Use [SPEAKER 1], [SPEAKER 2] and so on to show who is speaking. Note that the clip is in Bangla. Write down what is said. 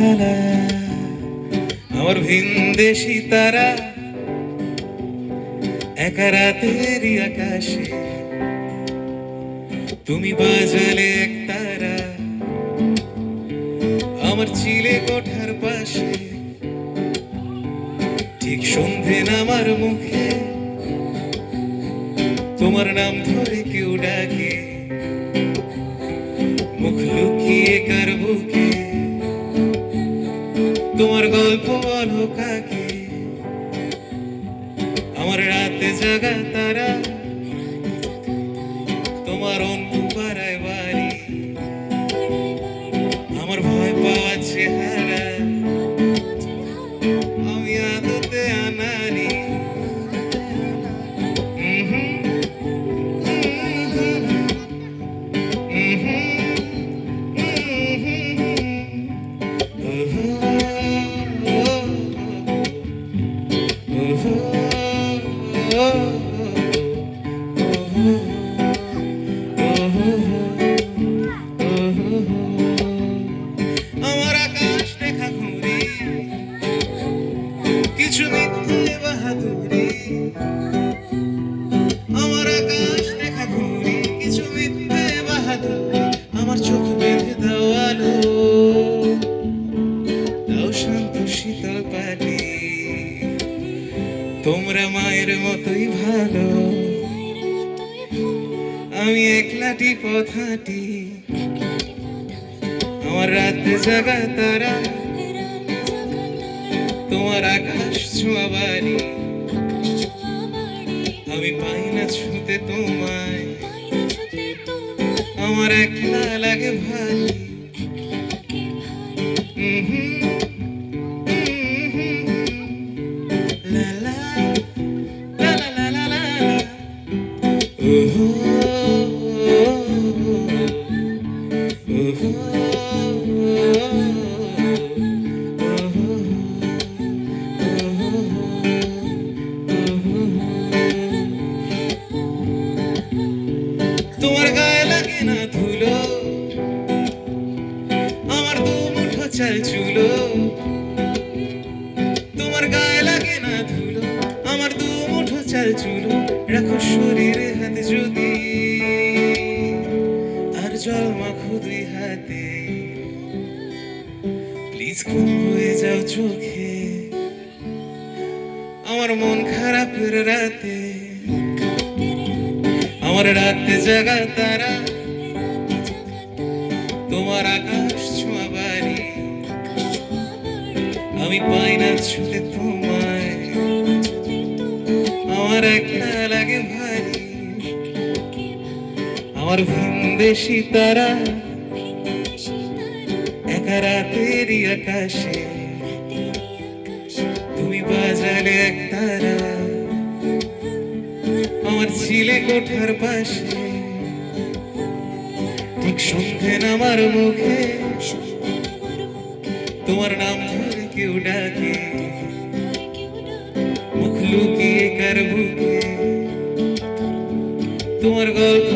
[SPEAKER 1] লা আমার ভিনদেশি তারা একা রাতেরই আকাশে তুমি বাজালে এক তারা আমার চিলে কোঠার পাশে ঠিক সন্ধে নামার মুখে তোমার নাম ধরে কেউ ডাকে মুখ লুকিয়ে কার বুকে তোমার গল্প বলো কাকে আমার রাতে জাগা তারা তোমার অন্য পাড়ায় বাড়ি আমার ভয় পাওয়া চেহারা আমি আদতে আনারি আমার আকাশ দেখা ঘুরি কিছু মিথ্যে বাহাদুরি আমার আকাশ দেখা ঘুরি কিছু মিথ্যে বাহাদুরি আমার চোখ বেঁধে দাও আলো দাও শান্ত শীতল পানি তোমরা মায়ের মতোই ভালো আমি একলাটি পথাটি আমার রাতে জাগা তারা তোমার আকাশ ছোঁয়া বাড়ি আমি পাই না ছুঁতে তোমায় আমার একলা লাগে ভারী লা লা লা লা লা লা তোমার গায়ে লাগে না ধুলো আমার দু মুঠো চাল চুলো তোমার গায়ে লাগে না ধুলো আমার দু মুঠো চাল চুলো রাখো শরীরে হাতে যদি আর জল মাখো দুই হাতে প্লিজ খুব হয়ে যাও চোখে আমার মন খারাপের রাতে আমার রাতে জাগা তারা তোমার আকাশ ছোঁয়া বাড়ি আমি পাই না ছুটে তোমায় আমার একলা লাগে ভারী আমার ভিনদেশি তারা একা রাতেরই আকাশে তুমি বাজালে এক তারা আমার চিলে কোঠার পাশে ঠিক সন্ধে নামার মুখে তোমার নাম ধরে কেউ ডাকে মুখ লুকিয়ে কার বুকে তোমার গল্প